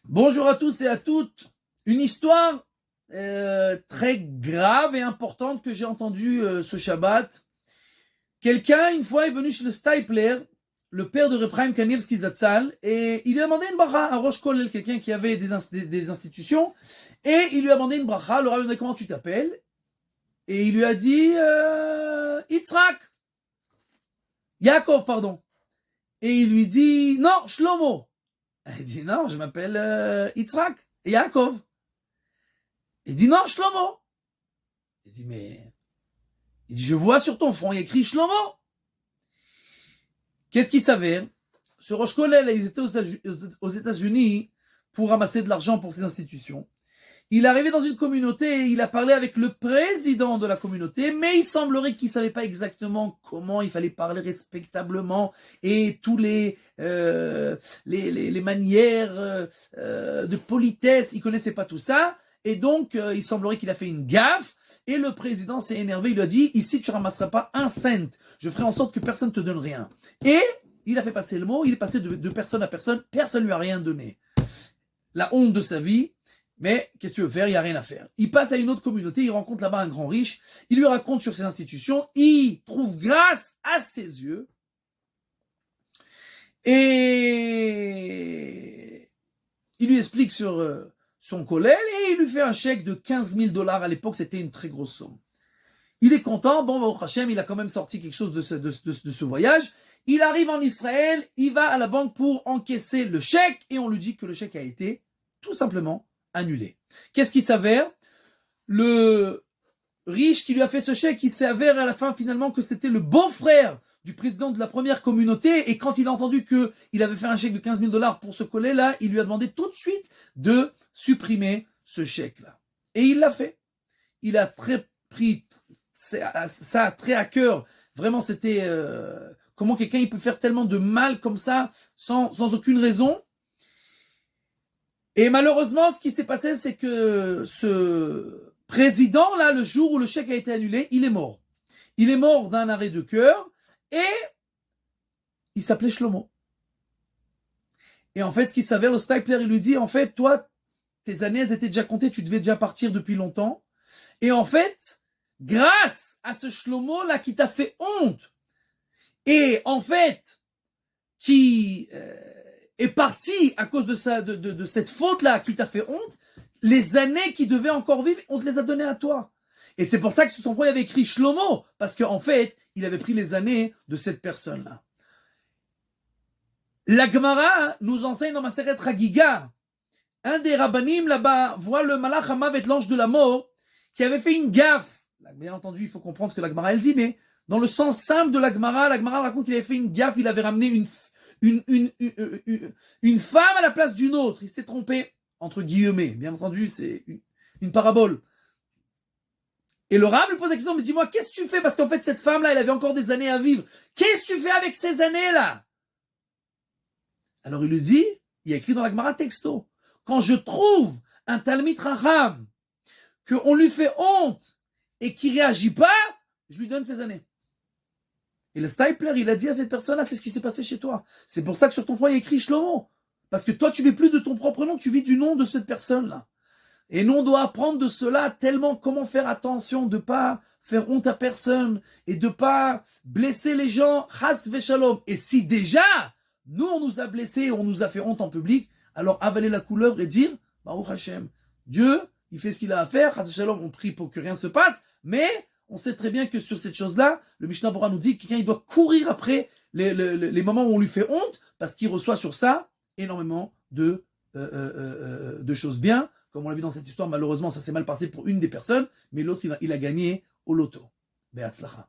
Bonjour à tous et à toutes. Une histoire très grave et importante que j'ai entendue ce Shabbat. Quelqu'un, une fois, est venu chez le Stipler, le père de Reb Chaim Kanievski Zatzal, et il lui a demandé une bracha, un Rosh Kollel, quelqu'un qui avait des institutions, et il lui a demandé une bracha. Le rabbin lui a demandé comment tu t'appelles, et il lui a dit Yitzhak, Yaakov, pardon. Et il lui dit non, Shlomo. Il dit non, je m'appelle Yitzhak et Yaakov. Il dit non, Shlomo. Il dit mais, il dit je vois sur ton front il y a écrit Shlomo. Qu'est-ce qu'il s'avère? Ce Rosh Kollel, ils étaient aux États-Unis pour ramasser de l'argent pour ces institutions. Il est arrivé dans une communauté et il a parlé avec le président de la communauté, mais il semblerait qu'il ne savait pas exactement comment il fallait parler respectablement et tous les manières de politesse, il ne connaissait pas tout ça. Et donc, il semblerait qu'il a fait une gaffe. Et le président s'est énervé, il lui a dit, ici tu ne ramasseras pas un cent, je ferai en sorte que personne ne te donne rien. Et il a fait passer le mot, il est passé de personne à personne ne lui a rien donné. La honte de sa vie. Mais qu'est-ce que tu veux faire? Il n'y a rien à faire. Il passe à une autre communauté, il rencontre là-bas un grand riche, il lui raconte sur ses institutions, il trouve grâce à ses yeux, et il lui explique sur son kollel, et il lui fait un chèque de 15 000 $. À l'époque, c'était une très grosse somme. Il est content, bon, au Hachem, il a quand même sorti quelque chose de ce voyage. Il arrive en Israël, il va à la banque pour encaisser le chèque, et on lui dit que le chèque a été tout simplement annulé. Qu'est-ce qui s'avère? Le riche qui lui a fait ce chèque, il s'avère à la fin finalement que c'était le beau-frère du président de la première communauté, et quand il a entendu qu'il avait fait un chèque de 15 000 $ pour ce collet-là, il lui a demandé tout de suite de supprimer ce chèque-là. Et il l'a fait. Il a pris ça très à cœur. Vraiment, c'était comment quelqu'un il peut faire tellement de mal comme ça, sans aucune raison. Et malheureusement, ce qui s'est passé, c'est que ce président-là, le jour où le chèque a été annulé, il est mort. Il est mort d'un arrêt de cœur et il s'appelait Shlomo. Et en fait, ce qui s'avère, le Stipler, il lui dit, en fait, toi, tes années, elles étaient déjà comptées, tu devais déjà partir depuis longtemps. Et en fait, grâce à ce Shlomo-là qui t'a fait honte, et en fait, qui est parti à cause de cette faute-là qui t'a fait honte, les années qui devaient encore vivre, on te les a données à toi. Et c'est pour ça que sur son front, il avait écrit Shlomo, parce qu'en fait, il avait pris les années de cette personne-là. La Gemara nous enseigne dans Maseret Chagiga, un des rabbanim là-bas voit le Malach HaMavet, l'ange de la mort, qui avait fait une gaffe. Bien entendu, il faut comprendre ce que la Gemara elle dit, mais dans le sens simple de la Gemara raconte qu'il avait fait une gaffe, il avait ramené une femme à la place d'une autre. Il s'est trompé, entre guillemets. Bien entendu, c'est une parabole. Et le Rav lui pose la question, mais dis-moi, qu'est-ce que tu fais? Parce qu'en fait, cette femme-là, elle avait encore des années à vivre. Qu'est-ce que tu fais avec ces années-là? Alors il lui dit, il y a écrit dans la Gemara texto, quand je trouve un Talmid Chacham, qu'on lui fait honte et qu'il ne réagit pas, je lui donne ses années. Et le Stipler, il a dit à cette personne-là, c'est ce qui s'est passé chez toi. C'est pour ça que sur ton foie, il y a écrit Shlomo. Parce que toi, tu ne vis plus de ton propre nom, tu vis du nom de cette personne-là. Et nous, on doit apprendre de cela tellement comment faire attention de ne pas faire honte à personne et de ne pas blesser les gens, chas veshalom. Et si déjà, nous, on nous a blessés, on nous a fait honte en public, alors avaler la couleuvre et dire, Baruch Hashem, Dieu, il fait ce qu'il a à faire, chas veshalom, on prie pour que rien se passe, mais on sait très bien que sur cette chose-là, le Mishnah Bora nous dit que quelqu'un il doit courir après les moments où on lui fait honte, parce qu'il reçoit sur ça énormément de choses bien. Comme on l'a vu dans cette histoire, malheureusement, ça s'est mal passé pour une des personnes, mais l'autre, il a gagné au loto. Be'atzlacha.